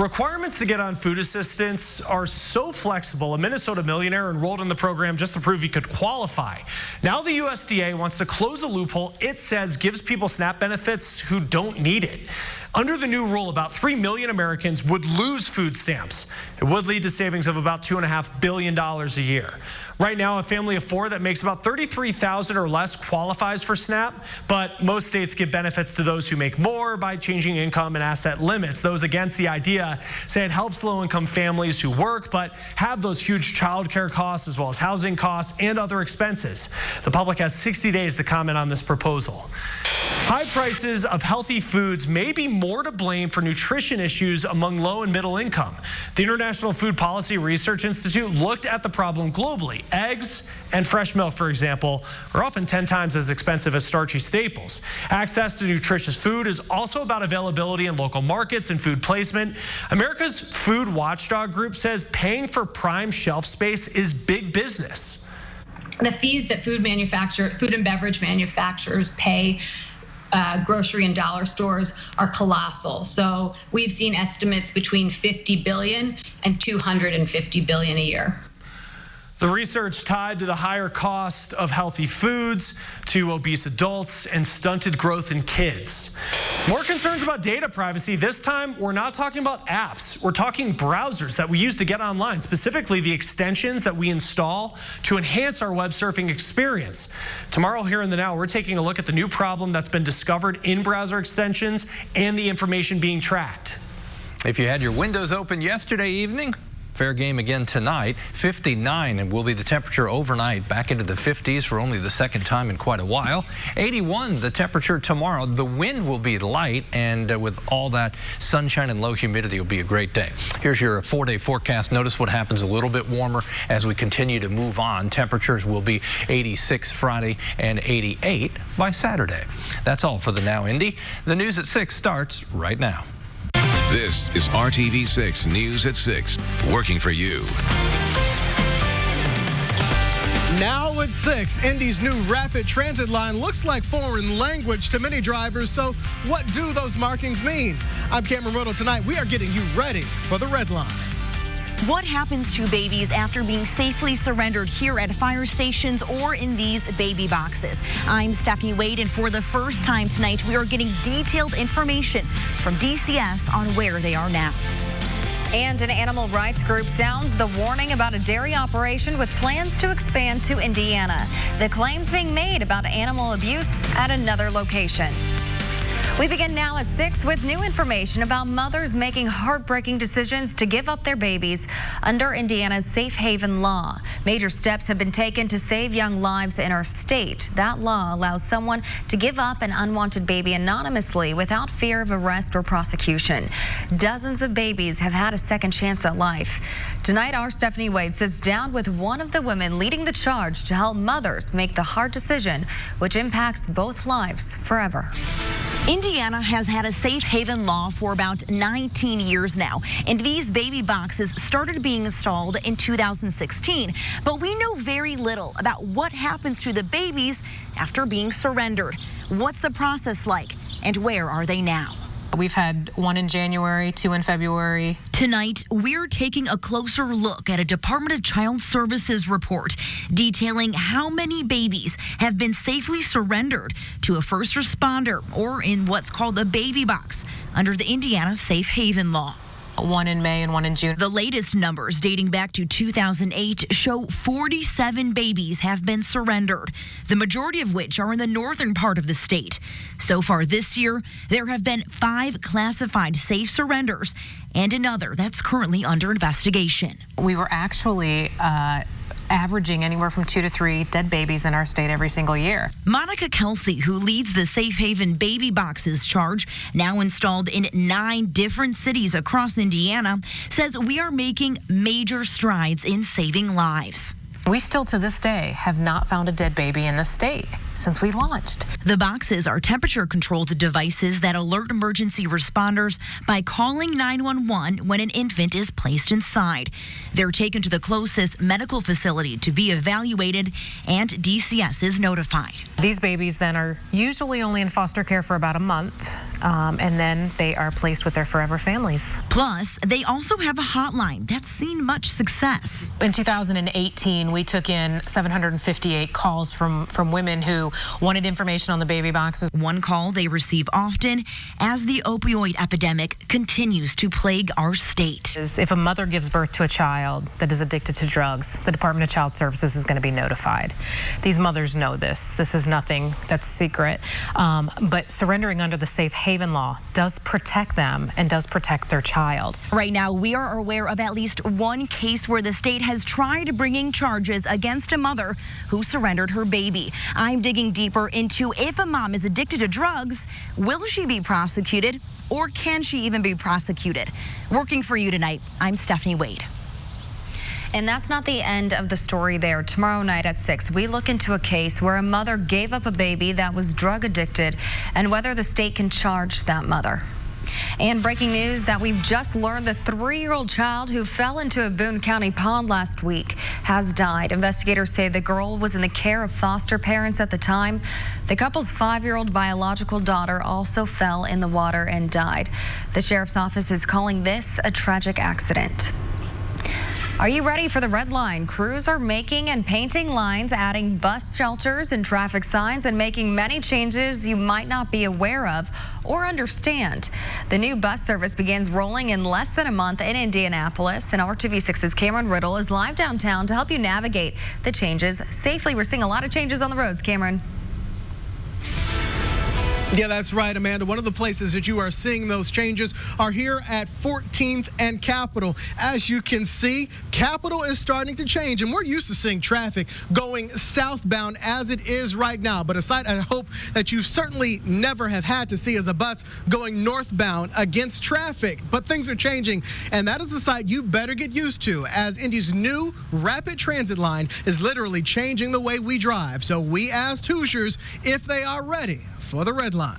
Requirements to get on food assistance are so flexible. A Minnesota millionaire enrolled in the program just to prove he could qualify. Now the USDA wants to close a loophole it says gives people SNAP benefits who don't need it. Under the new rule, about 3 million Americans would lose food stamps. It would lead to savings of about $2.5 billion a year. Right now, a family of 4 that makes about $33,000 or less qualifies for SNAP, but most states give benefits to those who make more by changing income and asset limits. Those against the idea say it helps low-income families who work but have those huge child care costs as well as housing costs and other expenses. The public has 60 days to comment on this proposal. High prices of healthy foods may be more to blame for nutrition issues among low and middle income. The International Food Policy Research Institute looked at the problem globally. Eggs and fresh milk, for example, are often 10 times as expensive as starchy staples. Access to nutritious food is also about availability in local markets and food placement. America's Food Watchdog Group says paying for prime shelf space is big business. The fees that food and beverage manufacturers pay grocery and dollar stores are colossal. So we've seen estimates between $50 billion and $250 billion a year. The research tied to the higher cost of healthy foods, to obese adults, and stunted growth in kids. More concerns about data privacy. This time, we're not talking about apps. We're talking browsers that we use to get online, specifically the extensions that we install to enhance our web surfing experience. Tomorrow here in the Now, we're taking a look at the new problem that's been discovered in browser extensions and the information being tracked. If you had your windows open yesterday evening, fair game again tonight. 59 and will be the temperature overnight, back into the 50s for only the second time in quite a while. 81 the temperature tomorrow. The wind will be light, and with all that sunshine and low humidity, it'll be a great day. Here's your 4-day forecast. Notice what happens a little bit warmer as we continue to move on. Temperatures will be 86 Friday and 88 by Saturday. That's all for the Now Indy. The news at 6 starts right now. This is RTV6 News at 6, working for you. Now at 6, Indy's new rapid transit line looks like foreign language to many drivers, so what do those markings mean? I'm Cameron Riddle. Tonight, we are getting you ready for the red line. What happens to babies after being safely surrendered here at fire stations or in these baby boxes? I'm Stephanie Wade, and for the first time tonight, we are getting detailed information from DCS on where they are now. And an animal rights group sounds the warning about a dairy operation with plans to expand to Indiana. The claims being made about animal abuse at another location. We begin now at 6 with new information about mothers making heartbreaking decisions to give up their babies under Indiana's safe haven law. Major steps have been taken to save young lives in our state. That law allows someone to give up an unwanted baby anonymously without fear of arrest or prosecution. Dozens of babies have had a second chance at life. Tonight, our Stephanie Wade sits down with one of the women leading the charge to help mothers make the hard decision, which impacts both lives forever. Indiana has had a safe haven law for about 19 years now, and these baby boxes started being installed in 2016. But we know very little about what happens to the babies after being surrendered. What's the process like, and where are they now? We've had 1 in January, 2 in February. Tonight, we're taking a closer look at a Department of Child Services report detailing how many babies have been safely surrendered to a first responder or in what's called a baby box under the Indiana Safe Haven Law. 1 in May and 1 in June. The latest numbers dating back to 2008 show 47 babies have been surrendered, the majority of which are in the northern part of the state. So far this year, there have been 5 classified safe surrenders and another that's currently under investigation. We were actually averaging anywhere from 2 to 3 dead babies in our state every single year. Monica Kelsey, who leads the Safe Haven Baby Boxes charge, now installed in 9 different cities across Indiana, says we are making major strides in saving lives. We still to this day have not found a dead baby in the state. since we launched. The boxes are temperature-controlled devices that alert emergency responders by calling 911 when an infant is placed inside. They're taken to the closest medical facility to be evaluated, and DCS is notified. These babies then are usually only in foster care for about a month, and then they are placed with their forever families. Plus, they also have a hotline that's seen much success. In 2018, we took in 758 calls from women who wanted information on the baby boxes. One call they receive often as the opioid epidemic continues to plague our state. If a mother gives birth to a child that is addicted to drugs, the Department of Child Services is going to be notified. These mothers know this. This is nothing that's secret. But surrendering under the safe haven law does protect them and does protect their child. Right now, we are aware of at least one case where the state has tried bringing charges against a mother who surrendered her baby. I'm digging deeper into if a mom is addicted to drugs, will she be prosecuted or can she even be prosecuted? Working for you tonight, I'm Stephanie Wade. And that's not the end of the story there. Tomorrow night at 6, we look into a case where a mother gave up a baby that was drug addicted and whether the state can charge that mother. And breaking news that we've just learned, the 3-year-old child who fell into a Boone County pond last week has died. Investigators say the girl was in the care of foster parents at the time. The couple's 5-year-old biological daughter also fell in the water and died. The sheriff's office is calling this a tragic accident. Are you ready for the red line? Crews are making and painting lines, adding bus shelters and traffic signs, and making many changes you might not be aware of or understand. The new bus service begins rolling in less than a month in Indianapolis, and RTV6's Cameron Riddle is live downtown to help you navigate the changes safely. We're seeing a lot of changes on the roads, Cameron. Yeah, that's right, Amanda. One of the places that you are seeing those changes are here at 14th and Capitol. As you can see, Capitol is starting to change, and we're used to seeing traffic going southbound as it is right now. But a sight I hope that you certainly never have had to see is a bus going northbound against traffic. But things are changing, and that is a sight you better get used to, as Indy's new rapid transit line is literally changing the way we drive. So we asked Hoosiers if they are ready for the red line.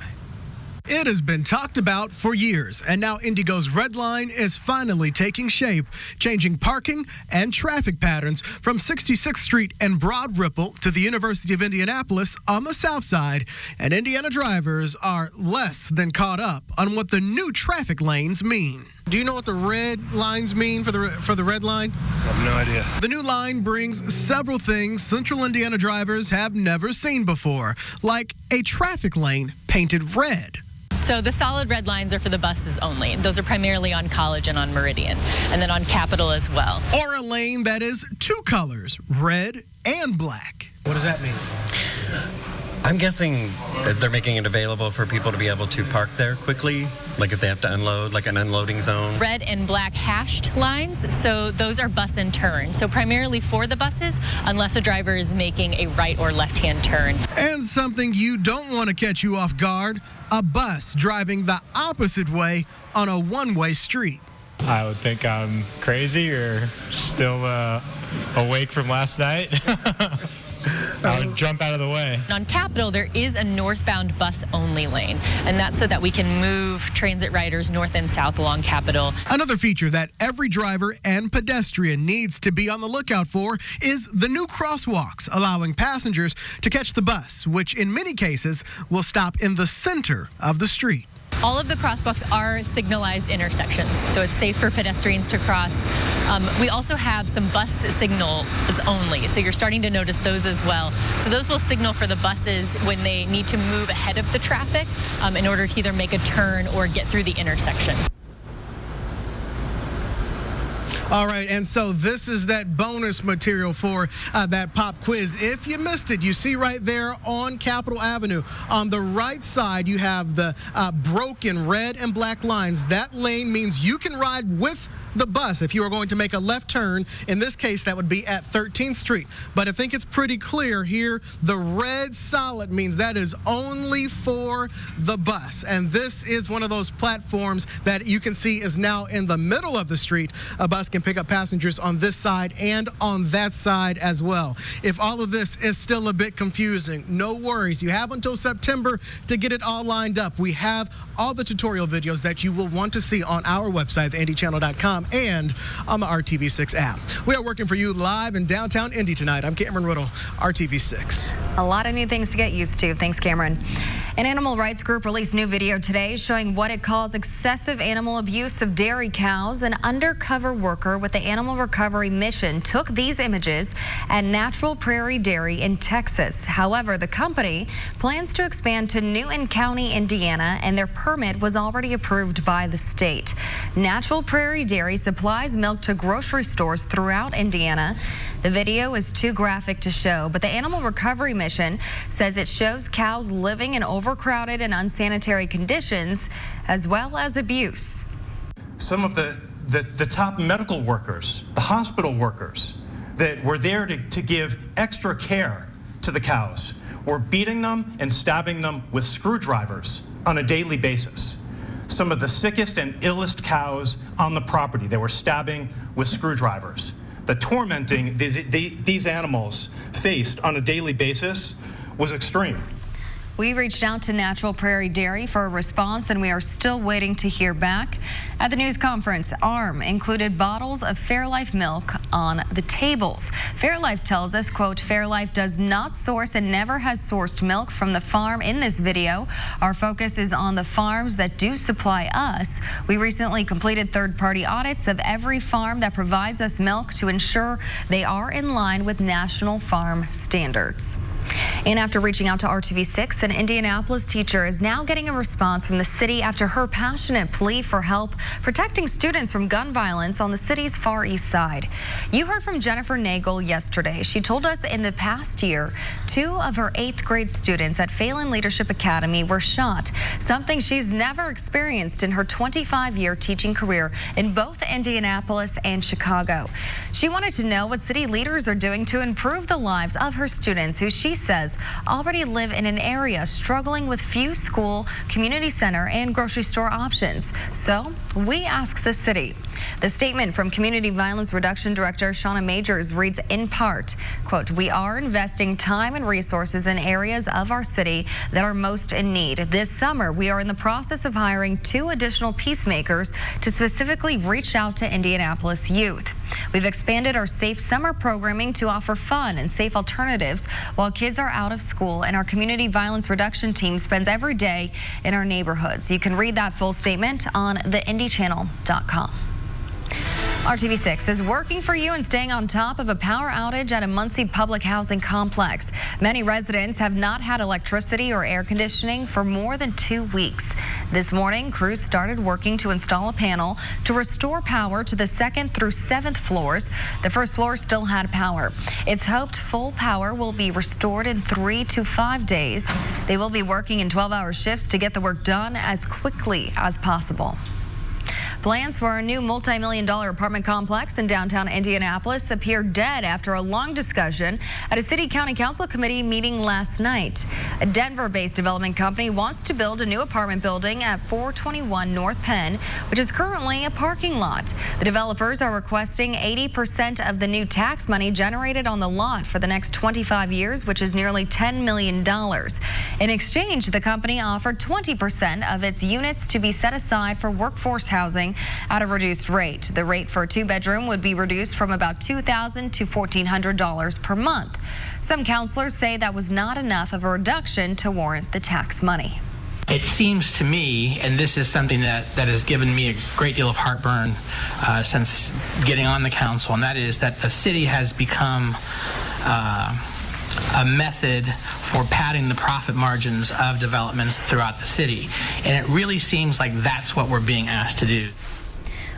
It has been talked about for years, and now Indigo's red line is finally taking shape, changing parking and traffic patterns from 66th Street and Broad Ripple to the University of Indianapolis on the south side, and Indiana drivers are less than caught up on what the new traffic lanes mean. Do you know what the red lines mean for the red line? I have no idea. The new line brings several things Central Indiana drivers have never seen before, like a traffic lane painted red. So the solid red lines are for the buses only. Those are primarily on College and on Meridian, and then on Capitol as well. Or a lane that is two colors, red and black. What does that mean? I'm guessing that they're making it available for people to be able to park there quickly, like if they have to unload, like an unloading zone. Red and black hashed lines, so those are bus and turn. So primarily for the buses, unless a driver is making a right or left-hand turn. And something you don't want to catch you off guard, a bus driving the opposite way on a one-way street. I would think I'm crazy or still awake from last night. I would jump out of the way. On Capitol, there is a northbound bus-only lane, and that's so that we can move transit riders north and south along Capitol. Another feature that every driver and pedestrian needs to be on the lookout for is the new crosswalks, allowing passengers to catch the bus, which in many cases will stop in the center of the street. All of the crosswalks are signalized intersections, so it's safe for pedestrians to cross. We also have some bus signals only, so you're starting to notice those as well. So those will signal for the buses when they need to move ahead of the traffic in order to either make a turn or get through the intersection. All right, and so this is that bonus material for that pop quiz. If you missed it, you see right there on Capitol Avenue. On the right side, you have the broken red and black lines. That lane means you can ride with the bus. If you are going to make a left turn, in this case, that would be at 13th Street. But I think it's pretty clear here, the red solid means that is only for the bus. And this is one of those platforms that you can see is now in the middle of the street. A bus can pick up passengers on this side and on that side as well. If all of this is still a bit confusing, no worries. You have until September to get it all lined up. We have all the tutorial videos that you will want to see on our website, theindychannel.com, and on the RTV6 app. We are working for you live in downtown Indy tonight. I'm Cameron Riddle, RTV6. A lot of new things to get used to. Thanks, Cameron. An animal rights group released new video today showing what it calls excessive animal abuse of dairy cows. An undercover worker with the Animal Recovery Mission took these images at Natural Prairie Dairy in Texas. However, the company plans to expand to Newton County, Indiana, and their permit was already approved by the state. Natural Prairie Dairy supplies milk to grocery stores throughout Indiana. The video is too graphic to show, but the Animal Recovery Mission says it shows cows living in overcrowded and unsanitary conditions, as well as abuse. Some of the top medical workers, the hospital workers that were there to give extra care to the cows were beating them and stabbing them with screwdrivers on a daily basis. Some of the sickest and illest cows on the property, they were stabbing with screwdrivers. The tormenting these animals faced on a daily basis was extreme. We reached out to Natural Prairie Dairy for a response, and we are still waiting to hear back. At the news conference, ARM included bottles of Fairlife milk on the tables. Fairlife tells us, quote, Fairlife does not source and never has sourced milk from the farm in this video. Our focus is on the farms that do supply us. We recently completed third-party audits of every farm that provides us milk to ensure they are in line with national farm standards. And after reaching out to RTV6, an Indianapolis teacher is now getting a response from the city after her passionate plea for help protecting students from gun violence on the city's Far East Side. You heard from Jennifer Nagel yesterday. She told us in the past year, 2 of her 8th grade students at Phelan Leadership Academy were shot, something she's never experienced in her 25-year teaching career in both Indianapolis and Chicago. She wanted to know what city leaders are doing to improve the lives of her students, who she says already live in an area struggling with few school, community center, and grocery store options. So we asked the city. The statement from Community Violence Reduction Director Shauna Majors reads in part, quote, we are investing time and resources in areas of our city that are most in need. This summer, we are in the process of hiring 2 additional peacemakers to specifically reach out to Indianapolis youth. We've expanded our Safe Summer programming to offer fun and safe alternatives while kids are out of school, and our Community Violence Reduction team spends every day in our neighborhoods. You can read that full statement on theindychannel.com. RTV6 is working for you and staying on top of a power outage at a Muncie public housing complex. Many residents have not had electricity or air conditioning for more than 2 weeks. This morning, crews started working to install a panel to restore power to the 2nd through 7th floors. The first floor still had power. It's hoped full power will be restored in 3 to 5 days. They will be working in 12-hour shifts to get the work done as quickly as possible. Plans for a new multi-million-dollar apartment complex in downtown Indianapolis appear dead after a long discussion at a city-county council committee meeting last night. A Denver-based development company wants to build a new apartment building at 421 North Penn, which is currently a parking lot. The developers are requesting 80% of the new tax money generated on the lot for the next 25 years, which is nearly $10 million. In exchange, the company offered 20% of its units to be set aside for workforce housing at a reduced rate. The rate for a 2-bedroom would be reduced from about $2,000 to $1,400 per month. Some counselors say that was not enough of a reduction to warrant the tax money. It seems to me, and this is something that has given me a great deal of heartburn since getting on the council, and that is that the city has become a method for padding the profit margins of developments throughout the city. And it really seems like that's what we're being asked to do.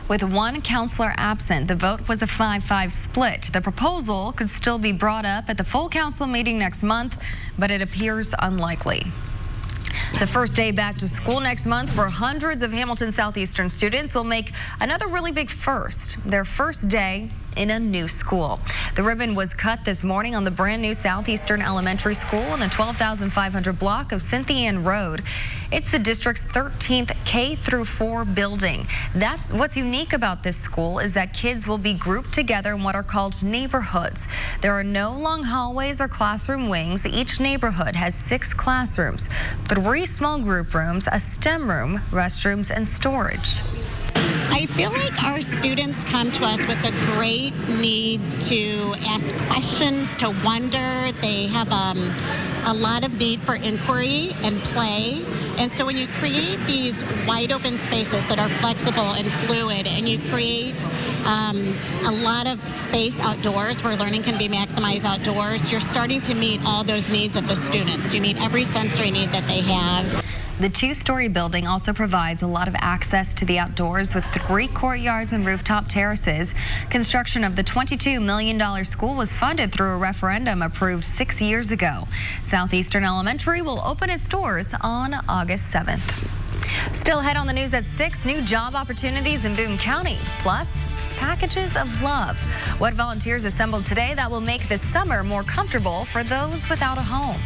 With 1 counselor absent, the vote was a 5-5 split. The proposal could still be brought up at the full council meeting next month, but it appears unlikely. The first day back to school next month for hundreds of Hamilton Southeastern students will make another really big first. Their first day in a new school. The ribbon was cut this morning on the brand new Southeastern Elementary School in the 12,500 block of Cynthia Ann Road. It's the district's 13th K-4 building. That's what's unique about this school is that kids will be grouped together in what are called neighborhoods. There are no long hallways or classroom wings. Each neighborhood has 6 classrooms, 3 small group rooms, a STEM room, restrooms, and storage. I feel like our students come to us with a great need to ask questions, to wonder. They have a lot of need for inquiry and play. And so when you create these wide open spaces that are flexible and fluid, and you create a lot of space outdoors where learning can be maximized outdoors, you're starting to meet all those needs of the students. You meet every sensory need that they have. The 2-story building also provides a lot of access to the outdoors with 3 courtyards and rooftop terraces. Construction of the $22 million school was funded through a referendum approved 6 years ago. Southeastern Elementary will open its doors on August 7th. Still ahead on the news at 6, new job opportunities in Boone County, plus packages of love. What volunteers assembled today that will make this summer more comfortable for those without a home.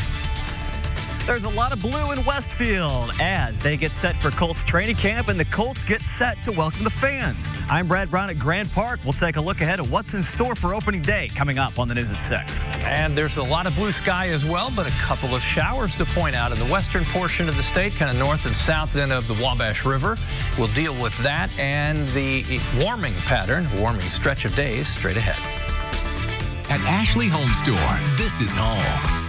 There's a lot of blue in Westfield as they get set for Colts training camp and the Colts get set to welcome the fans. I'm Brad Brown at Grand Park. We'll take a look ahead at what's in store for opening day coming up on the news at 6. And there's a lot of blue sky as well, but a couple of showers to point out in the western portion of the state, kind of north and south end of the Wabash River. We'll deal with that and the warming warming stretch of days straight ahead. At Ashley Home Store, this is home.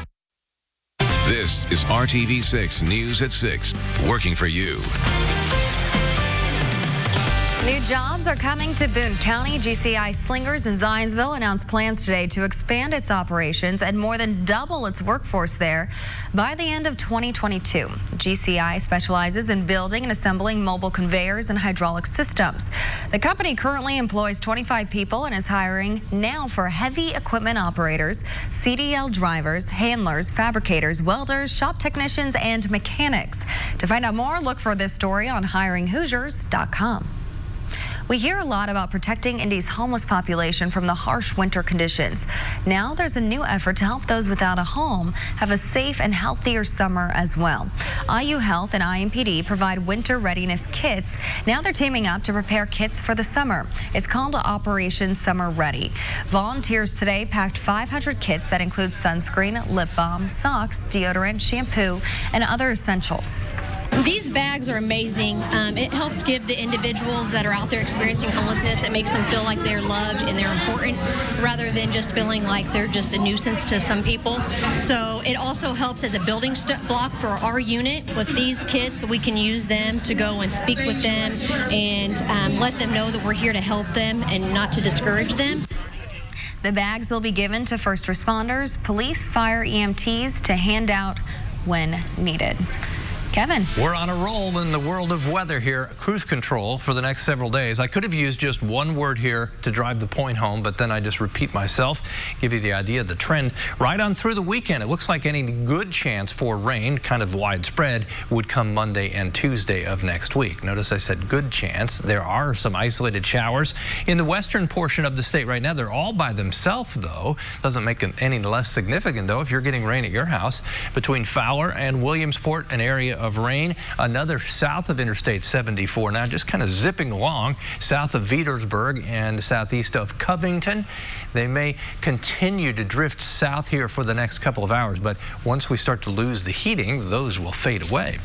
This is RTV6 News at 6, working for you. New jobs are coming to Boone County. GCI Slingers in Zionsville announced plans today to expand its operations and more than double its workforce there by the end of 2022. GCI specializes in building and assembling mobile conveyors and hydraulic systems. The company currently employs 25 people and is hiring now for heavy equipment operators, CDL drivers, handlers, fabricators, welders, shop technicians, and mechanics. To find out more, look for this story on hiringhoosiers.com. We hear a lot about protecting Indy's homeless population from the harsh winter conditions. Now there's a new effort to help those without a home have a safe and healthier summer as well. IU Health and IMPD provide winter readiness kits. Now they're teaming up to prepare kits for the summer. It's called Operation Summer Ready. Volunteers today packed 500 kits that include sunscreen, lip balm, socks, deodorant, shampoo, and other essentials. These bags are amazing. It helps give the individuals that are out there experiencing homelessness, it makes them feel like they're loved and they're important rather than just feeling like they're just a nuisance to some people. So it also helps as a building block for our unit. With these kits, we can use them to go and speak with them and let them know that we're here to help them and not to discourage them. The bags will be given to first responders, police, fire, EMTs to hand out when needed. Kevin. We're on a roll in the world of weather here. Cruise control for the next several days. I could have used just one word here to drive the point home, but then I just repeat myself, give you the idea, the trend. Right on through the weekend, it looks like any good chance for rain, kind of widespread, would come Monday and Tuesday of next week. Notice I said good chance. There are some isolated showers in the western portion of the state right now. They're all by themselves, though. Doesn't make it any less significant, though, if you're getting rain at your house. Between Fowler and Williamsport, an area of rain. Another south of Interstate 74 now, just kind of zipping along south of Veedersburg and southeast of Covington. They may continue to drift south here for the next couple of hours, but once we start to lose the heating, those will fade away.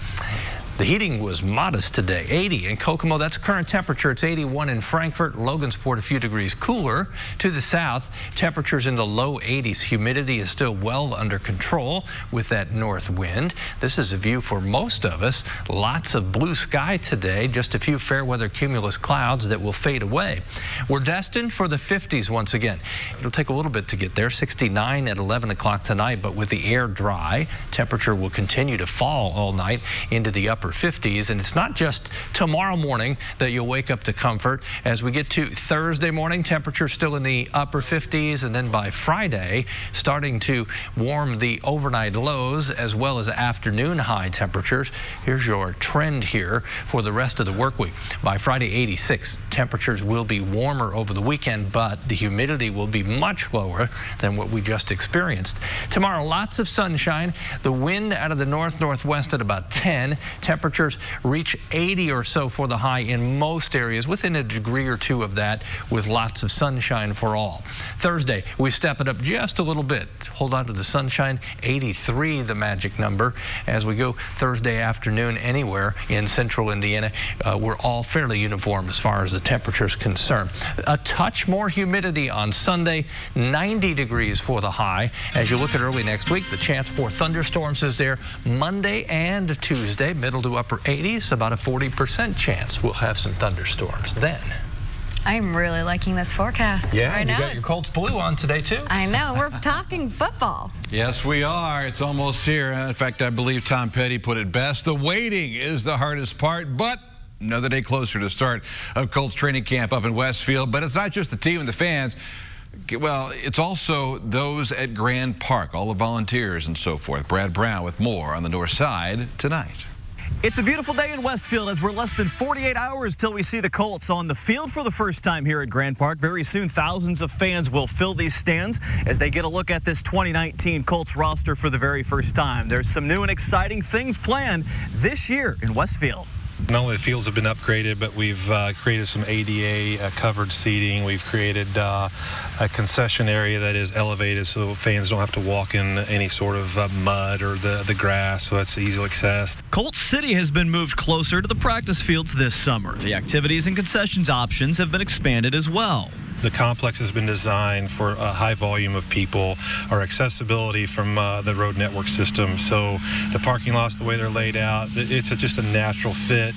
The heating was modest today, 80 in Kokomo. That's current temperature. It's 81 in Frankfort. Logansport, a few degrees cooler. To the south, temperatures in the low 80s. Humidity is still well under control with that north wind. This is a view for most of us. Lots of blue sky today. Just a few fair weather cumulus clouds that will fade away. We're destined for the 50s once again. It'll take a little bit to get there. 69 at 11 o'clock tonight, but with the air dry, temperature will continue to fall all night into the upper 50s. And it's not just tomorrow morning that you'll wake up to comfort. As we get to Thursday morning, temperatures still in the upper 50s. And then by Friday, starting to warm the overnight lows as well as afternoon high temperatures. Here's your trend here for the rest of the work week. By Friday, 86. Temperatures will be warmer over the weekend, but the humidity will be much lower than what we just experienced. Tomorrow, lots of sunshine. The wind out of the north-northwest at about 10. Temperatures reach 80 or so for the high in most areas, within a degree or two of that, with lots of sunshine for all. Thursday, we step it up just a little bit. Hold on to the sunshine. 83, the magic number. As we go Thursday afternoon anywhere in central Indiana, we're all fairly uniform as far as the temperature is concerned. A touch more humidity on Sunday, 90 degrees for the high. As you look at early next week, the chance for thunderstorms is there Monday and Tuesday, middle to upper 80s, about a 40% chance we'll have some thunderstorms then. I'm really liking this forecast. Yeah, right you now. got your Colts blue on today too. I know, we're talking football. Yes, we are. It's almost here. In fact, I believe Tom Petty put it best. The waiting is the hardest part, but another day closer to start of Colts training camp up in Westfield. But it's not just the team and the fans. Well, it's also those at Grand Park, all the volunteers and so forth. Brad Brown with more on the north side tonight. It's a beautiful day in Westfield as we're less than 48 hours till we see the Colts on the field for the first time here at Grand Park. Very soon, thousands of fans will fill these stands as they get a look at this 2019 Colts roster for the very first time. There's some new and exciting things planned this year in Westfield. Not only the fields have been upgraded, but we've created some ADA covered seating. We've created a concession area that is elevated so fans don't have to walk in any sort of mud or the grass, so it's easily accessed. Colt City has been moved closer to the practice fields this summer. The activities and concessions options have been expanded as well. The complex has been designed for a high volume of people, our accessibility from the road network system. So the parking lots, the way they're laid out, it's just a natural fit.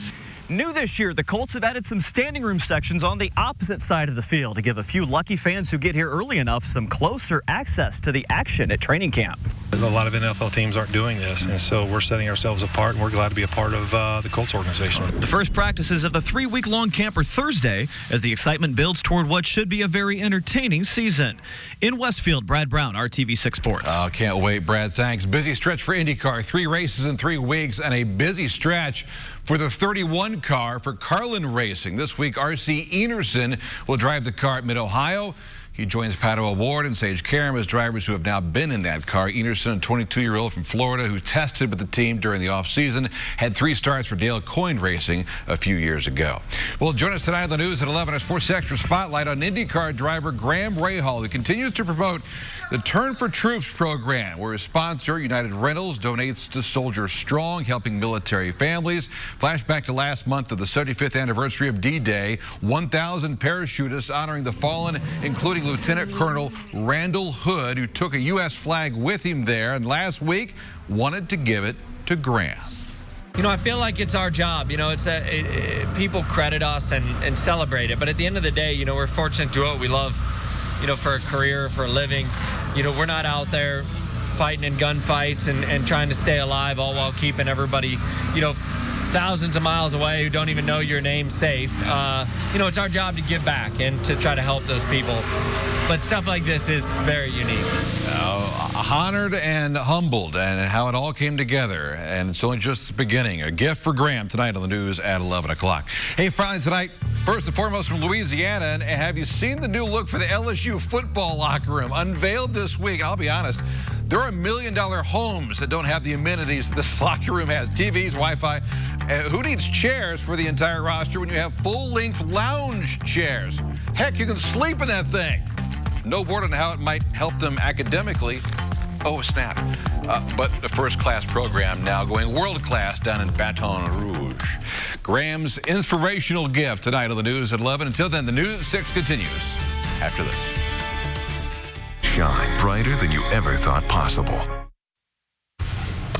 New this year, the Colts have added some standing room sections on the opposite side of the field to give a few lucky fans who get here early enough some closer access to the action at training camp. A lot of NFL teams aren't doing this, and so we're setting ourselves apart, and we're glad to be a part of the Colts organization. The first practices of the 3-week-long camp are Thursday as the excitement builds toward what should be a very entertaining season. In Westfield, Brad Brown, RTV6 Sports. Oh, can't wait, Brad. Thanks. Busy stretch for IndyCar. 3 races in 3 weeks, and a busy stretch for the 31 car for Carlin Racing. This week, R.C. Enerson will drive the car at Mid-Ohio. He joins Pato Ward and Sage Karam as drivers who have now been in that car. Enerson, a 22-year-old from Florida who tested with the team during the offseason, had 3 starts for Dale Coyne Racing a few years ago. Well, join us tonight on the news at 11, a Sports Extra spotlight on IndyCar driver Graham Rahal, who continues to promote the Turn for Troops program, where his sponsor, United Rentals, donates to Soldiers Strong, helping military families. Flashback to last month of the 75th anniversary of D-Day, 1,000 parachutists honoring the fallen, including Lieutenant Colonel Randall Hood, who took a U.S. flag with him there, and last week wanted to give it to Graham. You know, I feel like it's our job. You know, people credit us and celebrate it, but at the end of the day, you know, we're fortunate to do what we love, you know, for a career, for a living. You know, we're not out there fighting in gunfights and trying to stay alive, all while keeping everybody, you know, thousands of miles away who don't even know your name safe. You know, it's our job to give back and to try to help those people. But stuff like this is very unique. Honored and humbled, and how it all came together. And it's only just the beginning. A gift for Graham tonight on the news at 11 o'clock. Hey, finally tonight, first and foremost from Louisiana, and have you seen the new look for the LSU football locker room? Unveiled this week. I'll be honest, there are $1 million homes that don't have the amenities this locker room has. TVs, Wi-Fi. Who needs chairs for the entire roster when you have full-length lounge chairs? Heck, you can sleep in that thing. No word on how it might help them academically. Oh, snap. But the first-class program now going world-class down in Baton Rouge. Graham's inspirational gift tonight on the news at 11. Until then, the news at 6 continues after this. Shine brighter than you ever thought possible.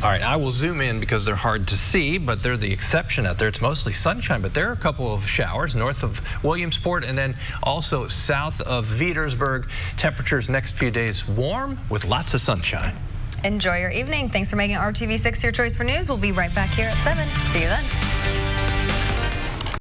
All right, I will zoom in because they're hard to see, but they're the exception out there. It's mostly sunshine, but there are a couple of showers north of Williamsport and then also south of Petersburg. Temperatures next few days warm with lots of sunshine. Enjoy your evening. Thanks for making RTV6 your choice for news. We'll be right back here at 7. See you then.